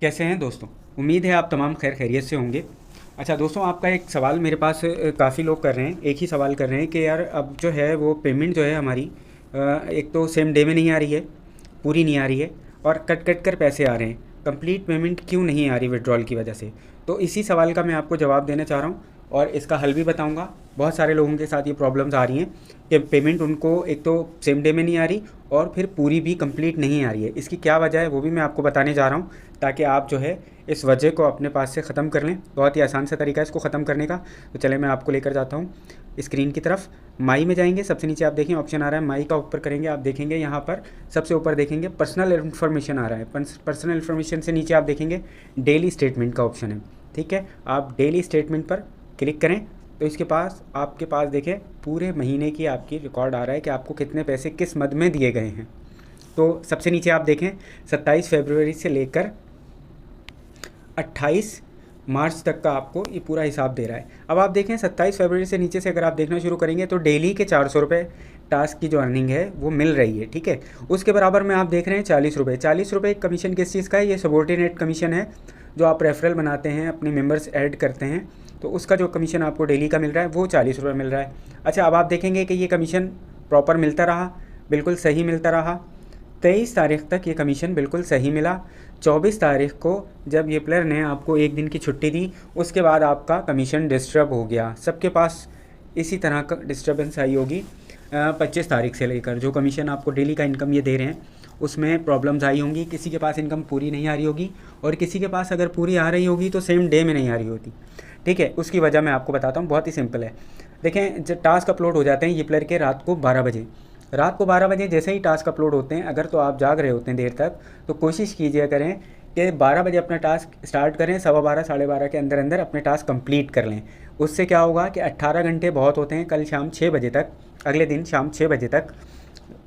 कैसे हैं दोस्तों। उम्मीद है आप तमाम खैर खैरियत से होंगे। अच्छा दोस्तों, आपका एक सवाल मेरे पास काफ़ी लोग कर रहे हैं, एक ही सवाल कर रहे हैं कि यार अब जो है वो पेमेंट जो है हमारी एक तो सेम डे में नहीं आ रही है, पूरी नहीं आ रही है, और कट कट कर पैसे आ रहे हैं। कंप्लीट पेमेंट क्यों नहीं आ रही विड्रॉल की वजह से? तो इसी सवाल का मैं आपको जवाब देना चाह रहा हूँ और इसका हल भी बताऊँगा। बहुत सारे लोगों के साथ ये प्रॉब्लम्स आ रही हैं कि पेमेंट उनको एक तो सेम डे में नहीं आ रही और फिर पूरी भी कंप्लीट नहीं आ रही है। इसकी क्या वजह है वो भी मैं आपको बताने जा रहा हूँ, ताकि आप जो है इस वजह को अपने पास से ख़त्म कर लें। बहुत ही आसान सा तरीका है इसको ख़त्म करने का। तो चले मैं आपको लेकर जाता हूँ स्क्रीन की तरफ। माई में जाएंगे, सबसे नीचे आप देखें ऑप्शन आ रहा है माई का, ऊपर करेंगे आप देखेंगे यहाँ पर सबसे ऊपर देखेंगे पर्सनल इन्फॉर्मेशन आ रहा है। पर्सनल इन्फॉर्मेशन से नीचे आप देखेंगे डेली स्टेटमेंट का ऑप्शन है। ठीक है, आप डेली स्टेटमेंट पर क्लिक करें तो इसके पास आपके पास देखें पूरे महीने की आपकी रिकॉर्ड आ रहा है कि आपको कितने पैसे किस मद में दिए गए हैं। तो सबसे नीचे आप देखें 27 फरवरी से लेकर 28 मार्च तक का आपको ये पूरा हिसाब दे रहा है। अब आप देखें 27 फरवरी से नीचे से अगर आप देखना शुरू करेंगे तो डेली के 400 रुपये टास्क की जो अर्निंग है वो मिल रही है। ठीक है, उसके बराबर में आप देख रहे हैं 40 रुपये। 40 रुपये कमीशन किस चीज़ का है? ये सबॉर्डिनेट कमीशन है, जो आप रेफरल बनाते हैं, अपने मेंबर्स ऐड करते हैं तो उसका जो कमीशन आपको डेली का मिल रहा है वो 40 रुपये मिल रहा है। अच्छा, अब आप देखेंगे कि ये कमीशन प्रॉपर मिलता रहा, बिल्कुल सही मिलता रहा। 23 तारीख तक ये कमीशन बिल्कुल सही मिला। 24 तारीख को जब ये प्लेयर ने आपको एक दिन की छुट्टी दी, उसके बाद आपका कमीशन डिस्टर्ब हो गया। सबके पास इसी तरह का डिस्टर्बेंस आई होगी। 25 तारीख से लेकर जो कमीशन आपको डेली का इनकम ये दे रहे हैं उसमें प्रॉब्लम्स आई होंगी। किसी के पास इनकम पूरी नहीं आ रही होगी और किसी के पास अगर पूरी आ रही होगी तो सेम डे में नहीं आ रही होती। ठीक है, उसकी वजह मैं आपको बताता हूँ, बहुत ही सिंपल है। देखें, जब टास्क अपलोड हो जाते हैं ये प्लेयर के रात को 12 बजे, रात को 12 बजे जैसे ही टास्क अपलोड होते हैं, अगर तो आप जाग रहे होते हैं देर तक तो कोशिश कीजिए करें कि 12 बजे अपना टास्क स्टार्ट करें, 12:15 12:30 के अंदर अंदर अपने टास्क कंप्लीट कर लें। उससे क्या होगा कि 18 घंटे बहुत होते हैं। कल शाम 6 बजे तक, अगले दिन शाम 6 बजे तक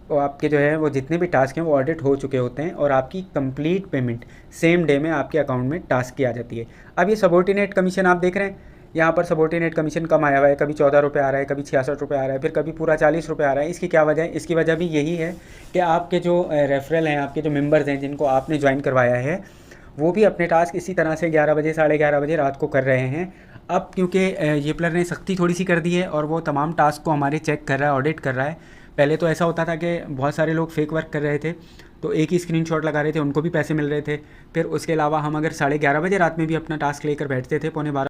वो आपके जो है वो जितने भी टास्क हैं वो ऑडिट हो चुके होते हैं और आपकी कंप्लीट पेमेंट सेम डे में आपके अकाउंट में टास्क की आ जाती है। अब ये सबॉर्डिनेट कमीशन आप देख रहे हैं, यहाँ पर सबॉर्डिनेट कमीशन कम आया हुआ है, कभी 14 रुपये आ रहा है, कभी 66 रुपये आ रहा है, फिर कभी पूरा 40 रुपये आ रहा है। इसकी क्या वजह है? इसकी वजह भी यही है कि आपके जो रेफरल हैं, आपके जो मेंबर्स हैं जिनको आपने ज्वाइन करवाया है, वो भी अपने टास्क इसी तरह से 11 बजे 11:30 बजे रात को कर रहे हैं। अब क्योंकि ये प्लेयर ने सख्ती थोड़ी सी कर दी है और वो तमाम टास्क को हमारे चेक कर रहा है, ऑडिट कर रहा है। पहले तो ऐसा होता था कि बहुत सारे लोग फेक वर्क कर रहे थे तो एक ही स्क्रीनशॉट लगा रहे थे, उनको भी पैसे मिल रहे थे। फिर उसके अलावा हम अगर 11:30 बजे रात में भी अपना टास्क लेकर बैठते थे, 11:45